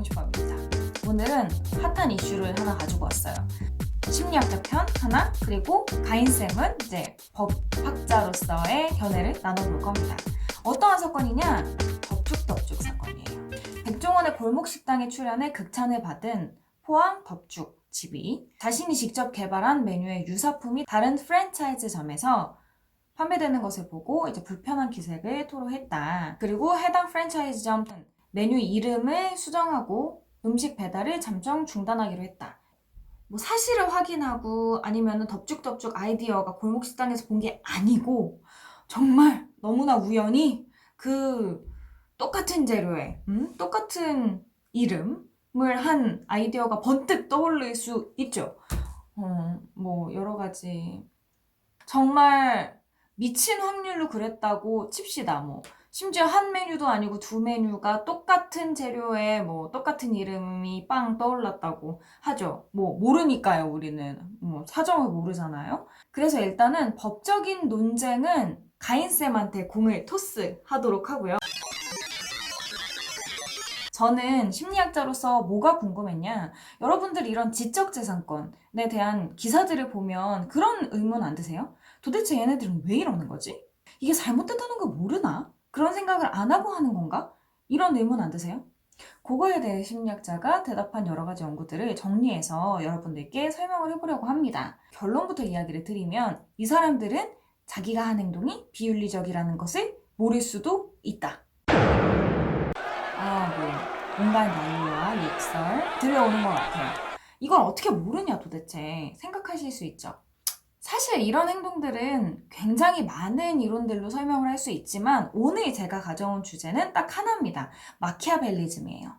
영주법입니다. 오늘은 핫한 이슈를 하나 가지고 왔어요. 심리학적 편 하나, 그리고 가인쌤은 이제 법학자로서의 견해를 나눠볼 겁니다. 어떠한 사건이냐? 덥죽덥죽 사건이에요. 백종원의 골목식당에 출연해 극찬을 받은 포항 덥죽 집이 자신이 직접 개발한 메뉴의 유사품이 다른 프랜차이즈점에서 판매되는 것을 보고 이제 불편한 기색을 토로했다. 그리고 해당 프랜차이즈점 메뉴 이름을 수정하고 음식 배달을 잠정 중단하기로 했다. 뭐 사실을 확인하고 아니면은 덥죽덥죽 아이디어가 골목식당에서 본 게 아니고 정말 너무나 우연히 그 똑같은 재료에 똑같은 이름을 한 아이디어가 번뜩 떠올릴 수 있죠. 뭐 여러 가지 정말 미친 확률로 그랬다고 칩시다. 뭐 심지어 한 메뉴도 아니고 두 메뉴가 똑같은 재료에 뭐 똑같은 이름이 빵 떠올랐다고 하죠. 뭐 모르니까요, 우리는. 뭐 사정을 모르잖아요. 그래서 일단은 법적인 논쟁은 가인쌤한테 공을 토스하도록 하고요. 저는 심리학자로서 뭐가 궁금했냐? 여러분들 이런 지적재산권에 대한 기사들을 보면 그런 의문 안 드세요? 도대체 얘네들은 왜 이러는 거지? 이게 잘못됐다는 걸 모르나? 그런 생각을 안 하고 하는 건가? 이런 의문 안 드세요? 그거에 대해 심리학자가 대답한 여러 가지 연구들을 정리해서 여러분들께 설명을 해보려고 합니다. 결론부터 이야기를 드리면 이 사람들은 자기가 한 행동이 비윤리적이라는 것을 모를 수도 있다. 온갖 난리와 욕설 들려오는 것 같아요. 이걸 어떻게 모르냐 도대체 생각하실 수 있죠. 사실 이런 행동들은 굉장히 많은 이론들로 설명을 할 수 있지만 오늘 제가 가져온 주제는 딱 하나입니다. 마키아벨리즘이에요.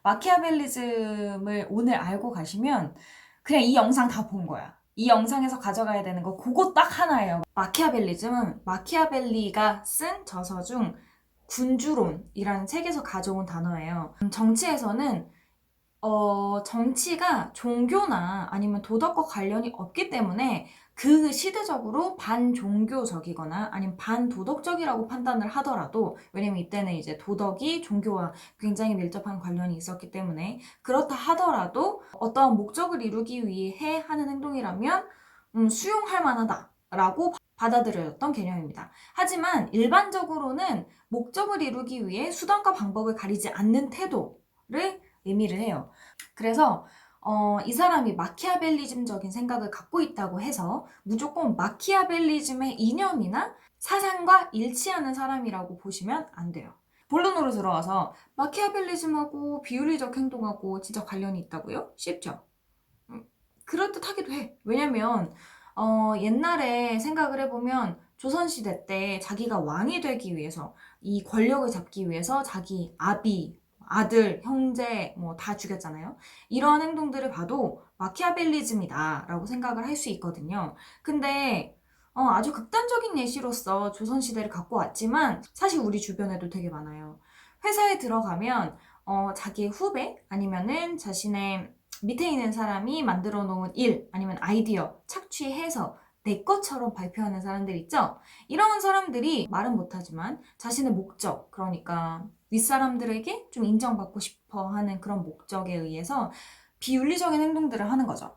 마키아벨리즘을 오늘 알고 가시면 그냥 이 영상 다 본 거야. 이 영상에서 가져가야 되는 거 그거 딱 하나예요. 마키아벨리즘은 마키아벨리가 쓴 저서 중 군주론이라는 책에서 가져온 단어예요. 정치에서는 정치가 종교나 아니면 도덕과 관련이 없기 때문에 그 시대적으로 반종교적이거나 아니면 반도덕적이라고 판단을 하더라도, 왜냐면 이때는 이제 도덕이 종교와 굉장히 밀접한 관련이 있었기 때문에 그렇다 하더라도 어떠한 목적을 이루기 위해 하는 행동이라면 수용할 만하다라고 받아들여졌던 개념입니다. 하지만 일반적으로는 목적을 이루기 위해 수단과 방법을 가리지 않는 태도를 의미를 해요. 그래서 이 사람이 마키아벨리즘적인 생각을 갖고 있다고 해서 무조건 마키아벨리즘의 이념이나 사상과 일치하는 사람이라고 보시면 안 돼요. 본론으로 들어와서 마키아벨리즘하고 비윤리적 행동하고 진짜 관련이 있다고요? 쉽죠? 그럴듯하기도 해. 왜냐면 옛날에 생각을 해보면 조선시대 때 자기가 왕이 되기 위해서 이 권력을 잡기 위해서 자기 아비, 아들, 형제 뭐 다 죽였잖아요. 이러한 행동들을 봐도 마키아벨리즘이다 라고 생각을 할 수 있거든요. 근데 아주 극단적인 예시로서 조선시대를 갖고 왔지만 사실 우리 주변에도 되게 많아요. 회사에 들어가면 자기의 후배 아니면은 자신의 밑에 있는 사람이 만들어 놓은 일 아니면 아이디어 착취해서 내 것처럼 발표하는 사람들 있죠? 이런 사람들이 말은 못하지만 자신의 목적, 그러니까 윗사람들에게 좀 인정받고 싶어 하는 그런 목적에 의해서 비윤리적인 행동들을 하는 거죠.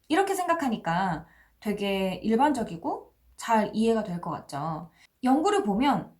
이렇게 생각하니까 되게 일반적이고 잘 이해가 될 것 같죠. 연구를 보면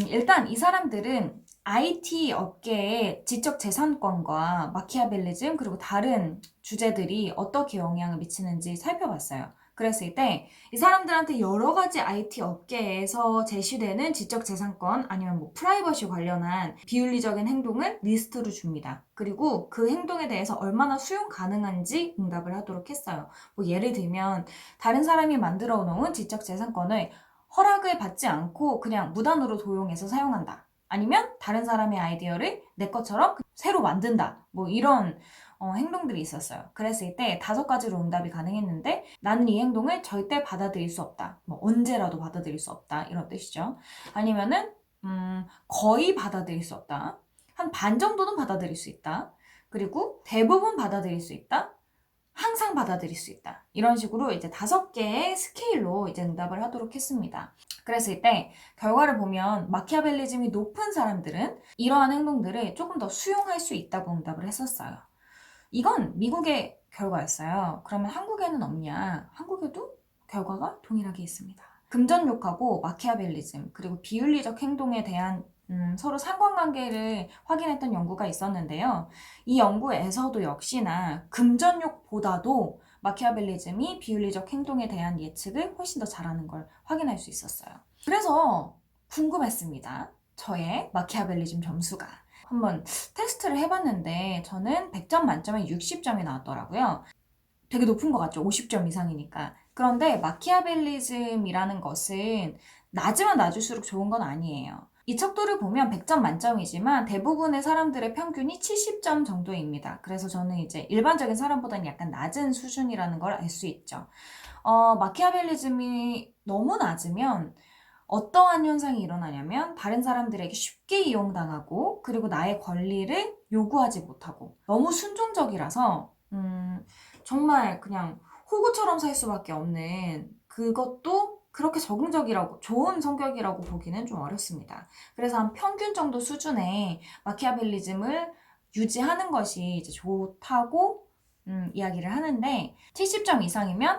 일단 이 사람들은 IT 업계의 지적 재산권과 마키아벨리즘 그리고 다른 주제들이 어떻게 영향을 미치는지 살펴봤어요. 그랬을 때 이 사람들한테 여러 가지 IT 업계에서 제시되는 지적 재산권 아니면 뭐 프라이버시 관련한 비윤리적인 행동을 리스트로 줍니다. 그리고 그 행동에 대해서 얼마나 수용 가능한지 응답을 하도록 했어요. 뭐 예를 들면 다른 사람이 만들어 놓은 지적 재산권을 허락을 받지 않고 그냥 무단으로 도용해서 사용한다. 아니면 다른 사람의 아이디어를 내 것처럼 새로 만든다. 뭐 이런 행동들이 있었어요. 그랬을 때 5가지로 응답이 가능했는데 나는 이 행동을 절대 받아들일 수 없다. 뭐 언제라도 받아들일 수 없다. 이런 뜻이죠. 아니면은 거의 받아들일 수 없다. 한 반 정도는 받아들일 수 있다. 그리고 대부분 받아들일 수 있다. 항상 받아들일 수 있다. 이런 식으로 이제 5개의 스케일로 이제 응답을 하도록 했습니다. 그랬을 때 결과를 보면 마키아벨리즘이 높은 사람들은 이러한 행동들을 조금 더 수용할 수 있다고 응답을 했었어요. 이건 미국의 결과였어요. 그러면 한국에는 없냐? 한국에도 결과가 동일하게 있습니다. 금전욕하고 마키아벨리즘 그리고 비윤리적 행동에 대한 서로 상관관계를 확인했던 연구가 있었는데요. 이 연구에서도 역시나 금전욕보다도 마키아벨리즘이 비윤리적 행동에 대한 예측을 훨씬 더 잘하는 걸 확인할 수 있었어요. 그래서 궁금했습니다. 저의 마키아벨리즘 점수가. 한번 테스트를 해봤는데 저는 100점 만점에 60점이 나왔더라고요. 되게 높은 것 같죠? 50점 이상이니까. 그런데 마키아벨리즘이라는 것은 낮으면 낮을수록 좋은 건 아니에요. 이 척도를 보면 100점 만점이지만 대부분의 사람들의 평균이 70점 정도입니다. 그래서 저는 이제 일반적인 사람보다는 약간 낮은 수준이라는 걸 알 수 있죠. 마키아벨리즘이 너무 낮으면 어떠한 현상이 일어나냐면 다른 사람들에게 쉽게 이용당하고 그리고 나의 권리를 요구하지 못하고 너무 순종적이라서 정말 그냥 호구처럼 살 수밖에 없는 그것도 그렇게 적응적이라고 좋은 성격이라고 보기는 좀 어렵습니다. 그래서 한 평균 정도 수준의 마키아벨리즘을 유지하는 것이 이제 좋다고 이야기를 하는데 70점 이상이면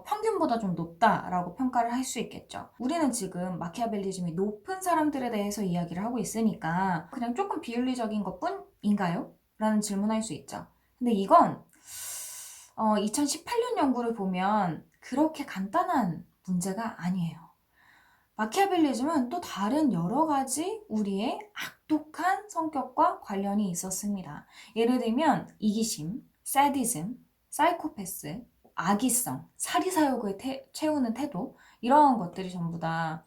평균보다 좀 높다라고 평가를 할 수 있겠죠. 우리는 지금 마키아벨리즘이 높은 사람들에 대해서 이야기를 하고 있으니까 그냥 조금 비윤리적인 것뿐인가요? 라는 질문할 수 있죠. 근데 이건 2018년 연구를 보면 그렇게 간단한 문제가 아니에요. 마키아벨리즘은 또 다른 여러 가지 우리의 악독한 성격과 관련이 있었습니다. 예를 들면 이기심, 사디즘, 사이코패스, 악의성, 사리사욕을 채우는 태도 이러한 것들이 전부 다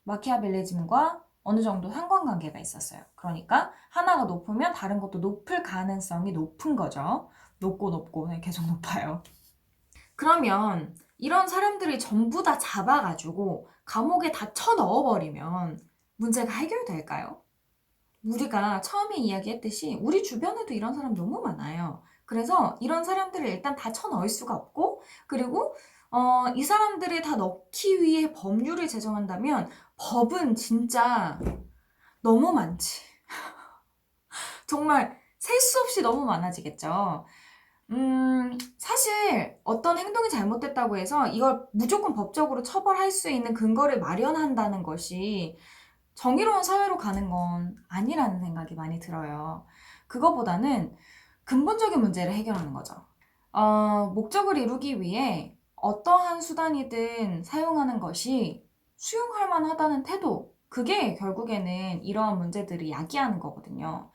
마키아벨리즘과 어느 정도 상관관계가 있었어요. 그러니까 하나가 높으면 다른 것도 높을 가능성이 높은 거죠. 높고 계속 높아요. 그러면 이런 사람들이 전부 다 잡아가지고 감옥에 다 쳐넣어버리면 문제가 해결될까요? 우리가 처음에 이야기했듯이 우리 주변에도 이런 사람 너무 많아요. 그래서 이런 사람들을 일단 다 쳐넣을 수가 없고, 그리고 이 사람들을 다 넣기 위해 법률을 제정한다면 법은 진짜 너무 많지. 정말 셀 수 없이 너무 많아지겠죠. 사실 어떤 행동이 잘못됐다고 해서 이걸 무조건 법적으로 처벌할 수 있는 근거를 마련한다는 것이 정의로운 사회로 가는 건 아니라는 생각이 많이 들어요. 그거보다는 근본적인 문제를 해결하는 거죠. 목적을 이루기 위해 어떠한 수단이든 사용하는 것이 수용할 만하다는 태도, 그게 결국에는 이러한 문제들을 야기하는 거거든요.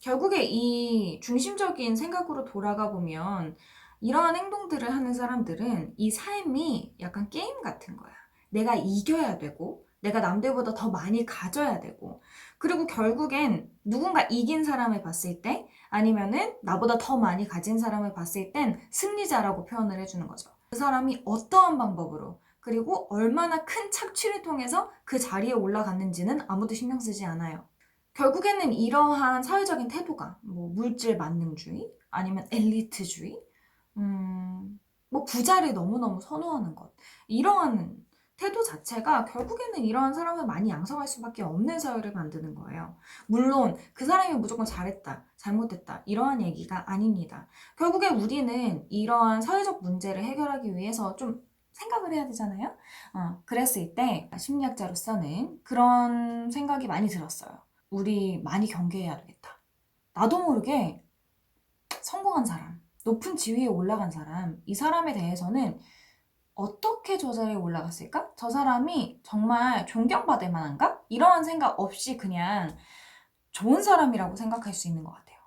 결국에 이 중심적인 생각으로 돌아가 보면 이러한 행동들을 하는 사람들은 이 삶이 약간 게임 같은 거야. 내가 이겨야 되고, 내가 남들보다 더 많이 가져야 되고, 그리고 결국엔 누군가 이긴 사람을 봤을 때, 아니면은 나보다 더 많이 가진 사람을 봤을 땐 승리자라고 표현을 해주는 거죠. 그 사람이 어떠한 방법으로, 그리고 얼마나 큰 착취를 통해서 그 자리에 올라갔는지는 아무도 신경 쓰지 않아요. 결국에는 이러한 사회적인 태도가 뭐 물질 만능주의 아니면 엘리트주의 뭐 부자를 너무너무 선호하는 것 이러한 태도 자체가 결국에는 이러한 사람을 많이 양성할 수밖에 없는 사회를 만드는 거예요. 물론 그 사람이 무조건 잘했다, 잘못했다 이러한 얘기가 아닙니다. 결국에 우리는 이러한 사회적 문제를 해결하기 위해서 좀 생각을 해야 되잖아요. 그랬을 때 심리학자로서는 그런 생각이 많이 들었어요. 우리 많이 경계해야 되겠다. 나도 모르게 성공한 사람, 높은 지위에 올라간 사람, 이 사람에 대해서는 어떻게 저 자리에 올라갔을까? 저 사람이 정말 존경받을 만한가? 이러한 생각 없이 그냥 좋은 사람이라고 생각할 수 있는 것 같아요.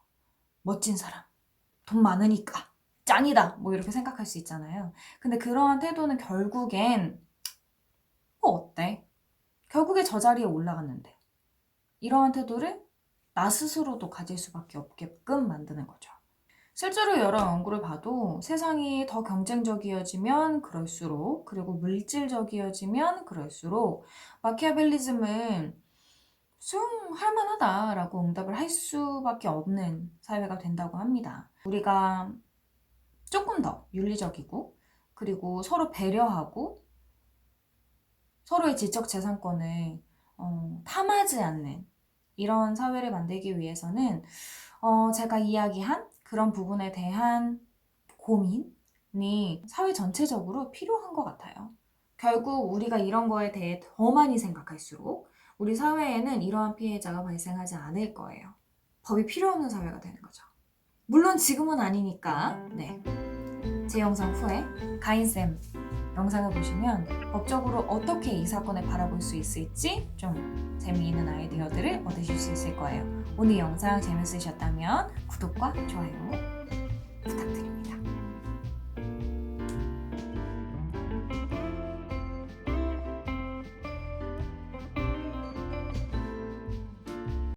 멋진 사람, 돈 많으니까 짱이다. 뭐 이렇게 생각할 수 있잖아요. 근데 그러한 태도는 결국엔 어때? 결국에 저 자리에 올라갔는데 이러한 태도를 나 스스로도 가질 수밖에 없게끔 만드는 거죠. 실제로 여러 연구를 봐도 세상이 더 경쟁적이어지면 그럴수록, 그리고 물질적이어지면 그럴수록 마키아벨리즘은 수용할 만하다라고 응답을 할 수밖에 없는 사회가 된다고 합니다. 우리가 조금 더 윤리적이고, 그리고 서로 배려하고 서로의 지적 재산권을 탐하지 않는 이런 사회를 만들기 위해서는 제가 이야기한 그런 부분에 대한 고민이 사회 전체적으로 필요한 것 같아요. 결국 우리가 이런 거에 대해 더 많이 생각할수록 우리 사회에는 이러한 피해자가 발생하지 않을 거예요. 법이 필요 없는 사회가 되는 거죠. 물론 지금은 아니니까. 네. 제 영상 후에 가인쌤 영상을 보시면 법적으로 어떻게 이 사건을 바라볼 수 있을지 좀 재미있는 아이디어들을 얻으실 수 있을 거예요. 오늘 영상 재밌으셨다면 구독과 좋아요